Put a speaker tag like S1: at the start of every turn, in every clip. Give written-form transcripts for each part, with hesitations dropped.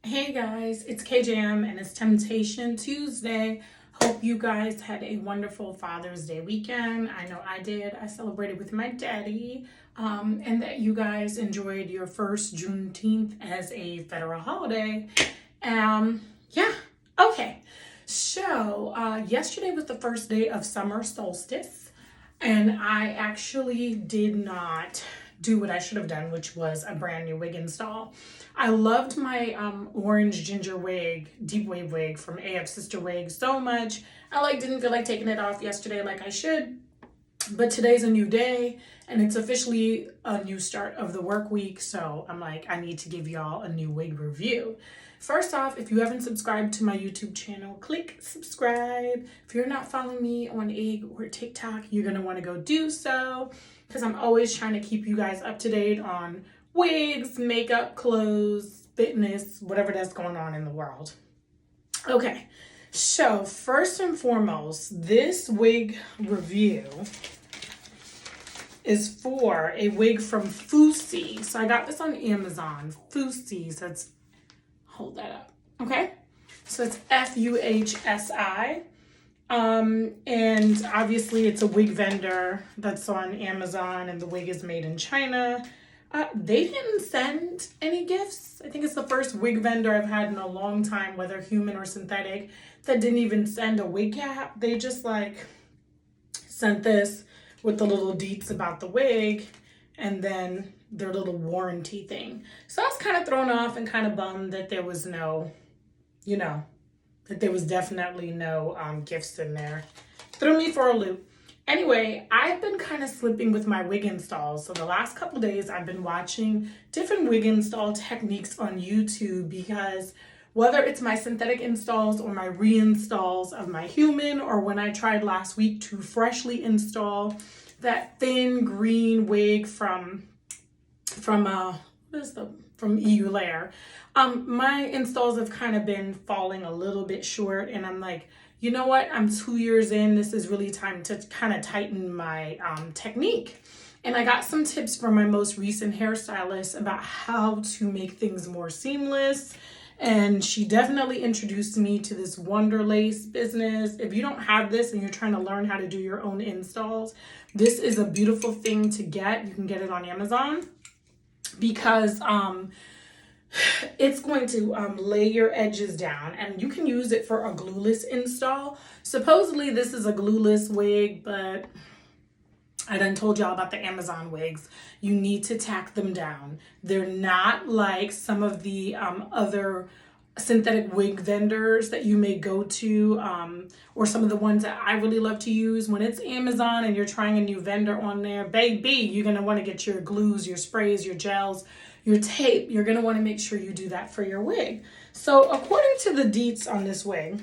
S1: Hey guys, it's KJM and it's Temptation Tuesday. Hope you guys had a wonderful Father's Day weekend. I know I did. I celebrated with my daddy, and that you guys enjoyed your first Juneteenth as a federal holiday. Yeah, okay. So, yesterday was the first day of summer solstice, and I actually did not do what I should have done, which was a brand new wig install. I loved my orange ginger wig, deep wave wig from AF Sister Wig so much. I didn't feel like taking it off yesterday like I should, but today's a new day and it's officially a new start of the work week. So I'm like, I need to give y'all a new wig review. First off, if you haven't subscribed to my YouTube channel, click subscribe. If you're not following me on IG or TikTok, you're gonna wanna go do so because I'm always trying to keep you guys up to date on wigs, makeup, clothes, fitness, whatever that's going on in the world. Okay, so first and foremost, this wig review is for a wig from Fuhsi. So I got this on Amazon. Fuhsi. So it's, hold that up. Okay. So it's Fuhsi. And obviously it's a wig vendor that's on Amazon and the wig is made in China. They didn't send any gifts. I think it's the first wig vendor I've had in a long time, whether human or synthetic, that didn't even send a wig cap. They just sent this with the little deets about the wig and then their little warranty thing. So I was kind of thrown off and kind of bummed that there was no, that there was definitely no gifts in there. Threw me for a loop. Anyway, I've been kind of slipping with my wig installs. So the last couple days I've been watching different wig install techniques on YouTube because whether it's my synthetic installs or my reinstalls of my human, or when I tried last week to freshly install that thin green wig from EU Layer, my installs have kind of been falling a little bit short, and I'm like, you know what? I'm 2 years in. This is really time to kind of tighten my technique. And I got some tips from my most recent hairstylist about how to make things more seamless. And she definitely introduced me to this Wonder Lace business. If you don't have this and you're trying to learn how to do your own installs, this is a beautiful thing to get. You can get it on Amazon because it's going to lay your edges down, and you can use it for a glueless install. Supposedly this is a glueless wig, but I done told y'all about the Amazon wigs. You need to tack them down. They're not like some of the other synthetic wig vendors that you may go to, or some of the ones that I really love to use. When it's Amazon and you're trying a new vendor on there, baby, you're gonna want to get your glues, your sprays, your gels, your tape. You're gonna want to make sure you do that for your wig. So according to the deets on this wig,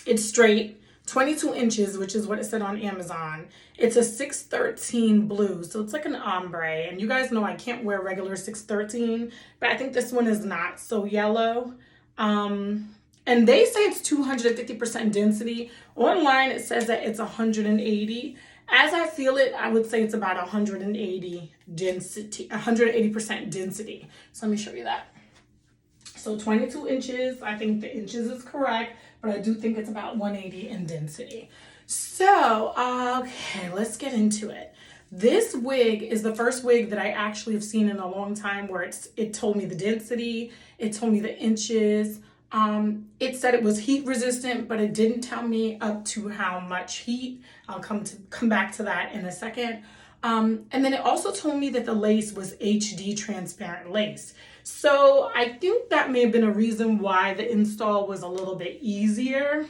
S1: it's straight, 22 inches, which is what it said on Amazon. It's a 613 blue, so it's like an ombre. And you guys know I can't wear regular 613, but I think this one is not so yellow. And they say it's 250% density. Online, it says that it's 180. As I feel it, I would say it's about 180 density, 180% density. So let me show you that. So 22 inches, I think the inches is correct, but I do think it's about 180 in density. So, okay, let's get into it. This wig is the first wig that I actually have seen in a long time where it told me the density, it told me the inches. It said it was heat resistant, but it didn't tell me up to how much heat. I'll come back to that in a second. And then it also told me that the lace was HD transparent lace. So I think that may have been a reason why the install was a little bit easier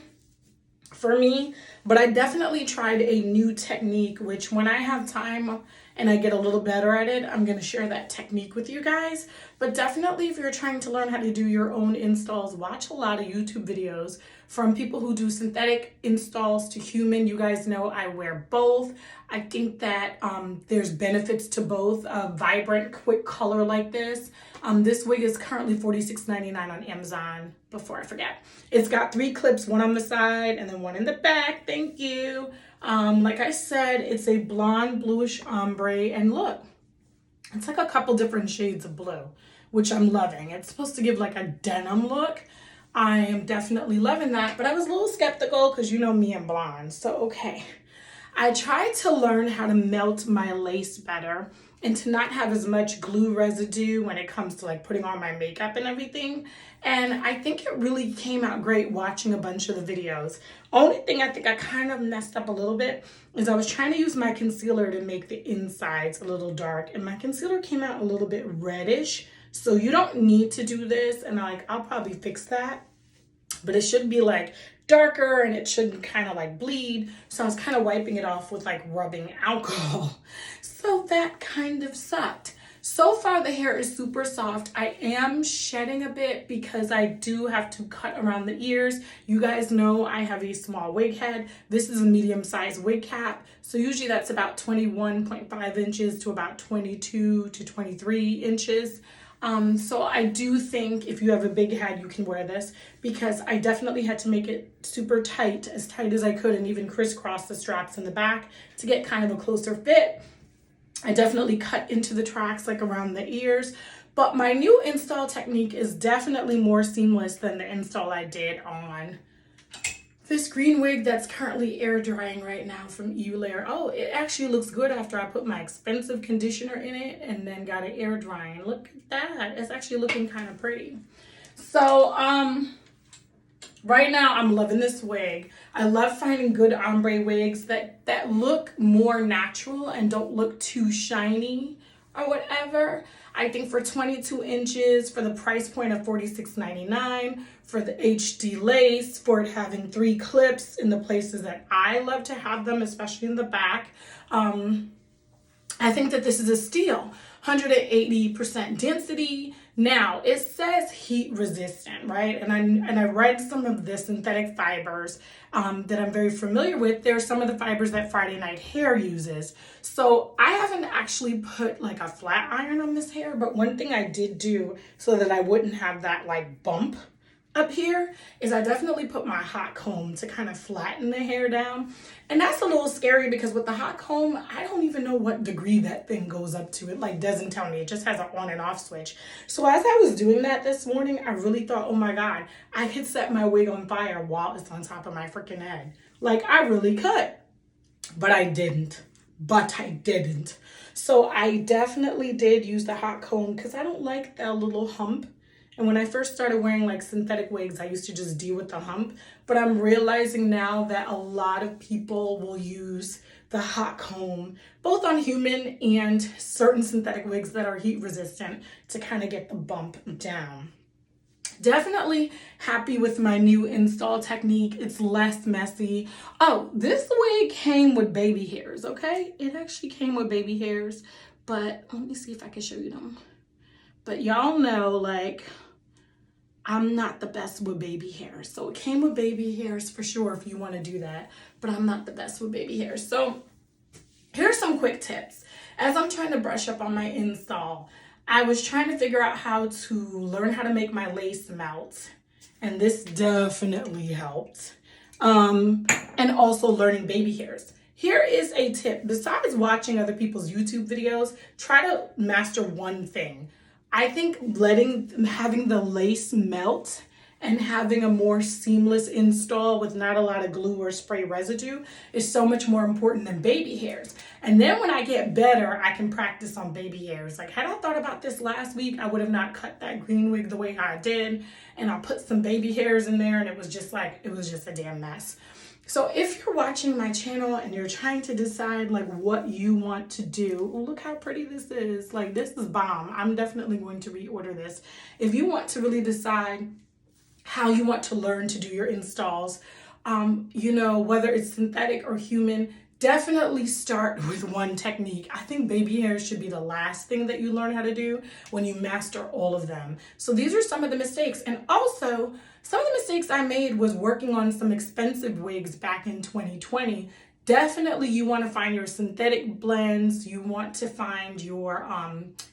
S1: for me, but I definitely tried a new technique, which when I have time and I get a little better at it, I'm going to share that technique with you guys. But definitely, if you're trying to learn how to do your own installs, watch a lot of YouTube videos from people who do synthetic installs to human. You guys know I wear both. I think that there's benefits to both. A vibrant, quick color like this. This wig is currently $46.99 on Amazon, before I forget. It's got 3 clips, one on the side and then one in the back. Thank you. Like I said, it's a blonde bluish ombre, and look, it's like a couple different shades of blue, which I'm loving. It's supposed to give like a denim look. I am definitely loving that, but I was a little skeptical because you know me and blonde. So, okay. I tried to learn how to melt my lace better and to not have as much glue residue when it comes to like putting on my makeup and everything. And I think it really came out great watching a bunch of the videos. Only thing I think I kind of messed up a little bit is I was trying to use my concealer to make the insides a little dark, and my concealer came out a little bit reddish. So you don't need to do this, and I'll probably fix that. But it should be like darker and it shouldn't kind of like bleed. So I was kind of wiping it off with like rubbing alcohol. So that kind of sucked. So far the hair is super soft. I am shedding a bit because I do have to cut around the ears. You guys know I have a small wig head. This is a medium-sized wig cap. So usually that's about 21.5 inches to about 22 to 23 inches. So I do think if you have a big head, you can wear this, because I definitely had to make it super tight, as tight as I could, and even crisscross the straps in the back to get kind of a closer fit. I definitely cut into the tracks like around the ears, but my new install technique is definitely more seamless than the install I did on this green wig that's currently air drying right now from Layer. Oh, it actually looks good after I put my expensive conditioner in it and then got it air drying. Look at that. It's actually looking kind of pretty. So, right now I'm loving this wig. I love finding good ombre wigs that look more natural and don't look too shiny or whatever. I think for 22 inches, for the price point of $46.99, for the HD lace, for it having 3 clips in the places that I love to have them, especially in the back, I think that this is a steal. 180% density. Now, it says heat resistant, right? And I read some of the synthetic fibers that I'm very familiar with. There are some of the fibers that Friday Night Hair uses. So I haven't actually put like a flat iron on this hair, but one thing I did do so that I wouldn't have that like bump up here is I definitely put my hot comb to kind of flatten the hair down. And that's a little scary because with the hot comb, I don't even know what degree that thing goes up to. It like doesn't tell me. It just has an on and off switch. So as I was doing that this morning, I really thought, oh my God, I could set my wig on fire while it's on top of my freaking head. Like I really could, but I didn't. So I definitely did use the hot comb because I don't like that little hump. And when I first started wearing like synthetic wigs, I used to just deal with the hump. But I'm realizing now that a lot of people will use the hot comb, both on human and certain synthetic wigs that are heat resistant, to kind of get the bump down. Definitely happy with my new install technique. It's less messy. Oh, this wig came with baby hairs, okay? It actually came with baby hairs, but let me see if I can show you them. But y'all know, like, I'm not the best with baby hairs. So it came with baby hairs for sure if you want to do that, but I'm not the best with baby hairs. So here's some quick tips. As I'm trying to brush up on my install, I was trying to figure out how to learn how to make my lace melt. And this definitely helped. And also learning baby hairs. Here is a tip. Besides watching other people's YouTube videos, try to master one thing. I think having the lace melt and having a more seamless install with not a lot of glue or spray residue is so much more important than baby hairs. And then when I get better, I can practice on baby hairs. Like had I thought about this last week, I would have not cut that green wig the way I did. And I put some baby hairs in there and it was just a damn mess. So if you're watching my channel and you're trying to decide like what you want to do, look how pretty this is. Like this is bomb. I'm definitely going to reorder this. If you want to really decide how you want to learn to do your installs, whether it's synthetic or human, definitely start with one technique. I think baby hairs should be the last thing that you learn how to do when you master all of them. So these are some of the mistakes. And also, some of the mistakes I made was working on some expensive wigs back in 2020. Definitely you want to find your synthetic blends. You want to find your,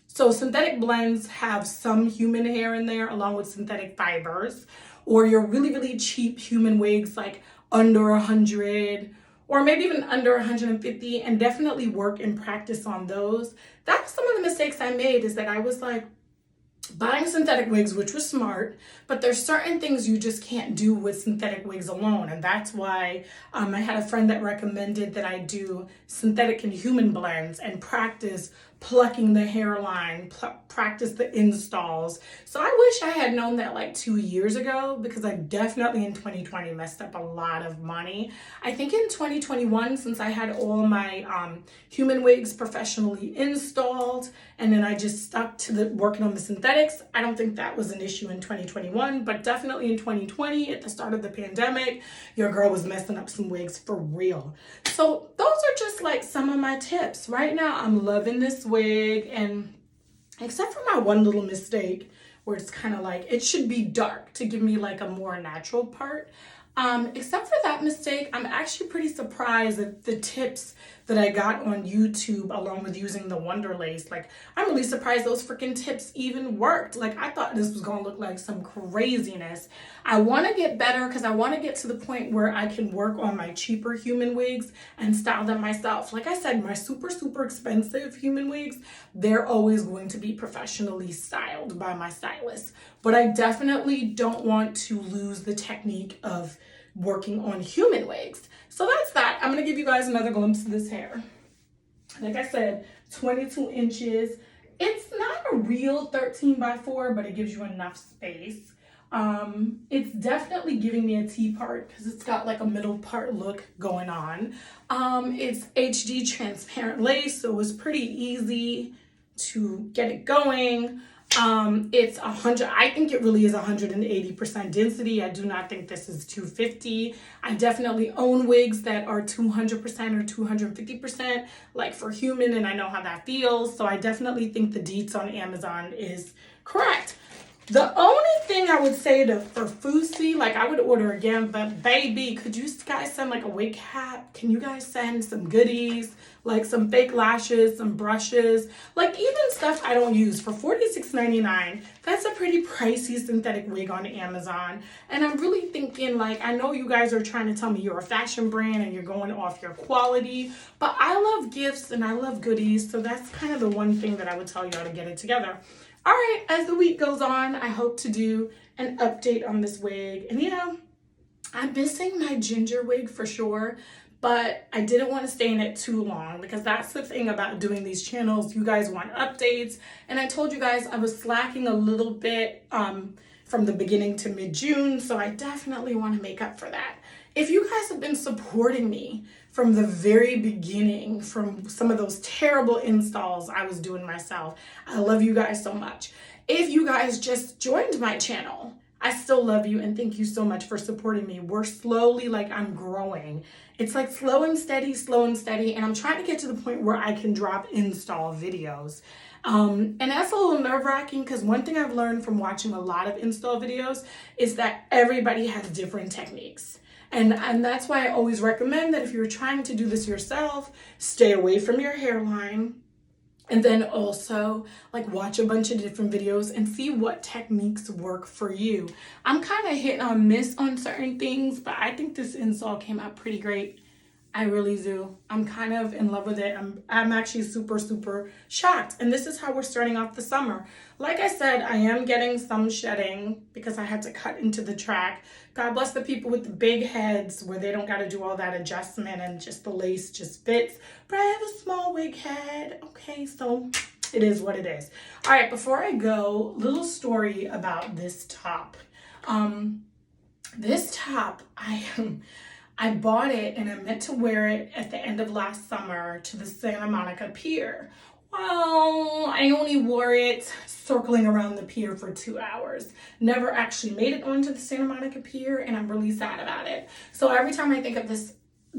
S1: so synthetic blends have some human hair in there along with synthetic fibers, or your really, really cheap human wigs like under 100 or maybe even under 150, and definitely work and practice on those. That's some of the mistakes I made, is that I was like, buying synthetic wigs, which was smart, but there's certain things you just can't do with synthetic wigs alone. And that's why I had a friend that recommended that I do synthetic and human blends and practice plucking the hairline, practice the installs. So I wish I had known that like 2 years ago, because I definitely in 2020 messed up a lot of money. I think in 2021, since I had all my human wigs professionally installed, and then I just stuck to the working on the synthetics, I don't think that was an issue in 2021, but definitely in 2020 at the start of the pandemic, your girl was messing up some wigs for real. So those are just like some of my tips. Right now, I'm loving this wig, and except for my one little mistake where it's kind of like, it should be dark to give me like a more natural part. Except for that mistake, I'm actually pretty surprised at the tips that I got on YouTube along with using the Wonder Lace. Like, I'm really surprised those freaking tips even worked. Like, I thought this was gonna look like some craziness. I wanna get better because I wanna get to the point where I can work on my cheaper human wigs and style them myself. Like I said, my super, super expensive human wigs, they're always going to be professionally styled by my stylist. But I definitely don't want to lose the technique of working on human wigs. So that's that. I'm gonna give you guys another glimpse of this hair. Like I said, 22 inches. It's not a real 13x4, but it gives you enough space. It's definitely giving me a T part because it's got like a middle part look going on. It's HD transparent lace, so it was pretty easy to get it going. It's 100, I think it really is 180% density. I do not think this is 250. I definitely own wigs that are 200% or 250%, like for human, and I know how that feels. So I definitely think the deets on Amazon is correct. The only thing I would say for Fuhsi, like I would order again, but baby, could you guys send like a wig cap? Can you guys send some goodies, like some fake lashes, some brushes, like even stuff I don't use for $46.99? That's a pretty pricey synthetic wig on Amazon. And I'm really thinking, like, I know you guys are trying to tell me you're a fashion brand and you're going off your quality, but I love gifts and I love goodies. So that's kind of the one thing that I would tell y'all to get it together. All right, as the week goes on, I hope to do an update on this wig. And I'm missing my ginger wig for sure, but I didn't want to stay in it too long because that's the thing about doing these channels. You guys want updates. And I told you guys I was slacking a little bit from the beginning to mid-June, so I definitely want to make up for that. If you guys have been supporting me from the very beginning, from some of those terrible installs I was doing myself, I love you guys so much. If you guys just joined my channel, I still love you and thank you so much for supporting me. We're slowly, like, I'm growing. It's like slow and steady, and I'm trying to get to the point where I can drop install videos. And that's a little nerve-wracking because one thing I've learned from watching a lot of install videos is that everybody has different techniques. And that's why I always recommend that if you're trying to do this yourself, stay away from your hairline. And then also like watch a bunch of different videos and see what techniques work for you. I'm kind of hit or miss on certain things, but I think this install came out pretty great. I really do. I'm kind of in love with it. I'm actually super, super shocked. And this is how we're starting off the summer. Like I said, I am getting some shedding because I had to cut into the track. God bless the people with the big heads where they don't got to do all that adjustment and just the lace just fits. But I have a small wig head. Okay, so it is what it is. All right, before I go, little story about this top. This top, I bought it and I meant to wear it at the end of last summer to the Santa Monica Pier. Well, I only wore it circling around the pier for 2 hours. Never actually made it onto the Santa Monica Pier, and I'm really sad about it. So every time I think of this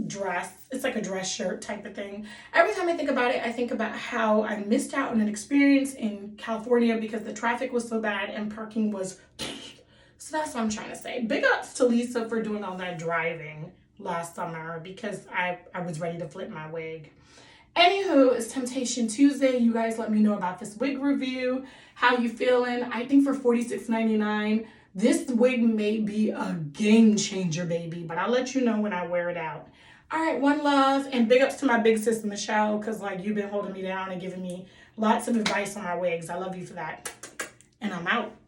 S1: dress, it's like a dress shirt type of thing. Every time I think about it, I think about how I missed out on an experience in California because the traffic was so bad and parking was... So that's what I'm trying to say. Big ups to Lisa for doing all that driving last summer because I was ready to flip my wig. Anywho, it's Temptation Tuesday. You guys let me know about this wig review. How you feeling? I think for $46.99, this wig may be a game changer, baby, but I'll let you know when I wear it out. All right, one love, and big ups to my big sis, Michelle, because like you've been holding me down and giving me lots of advice on my wigs. I love you for that. and I'm out.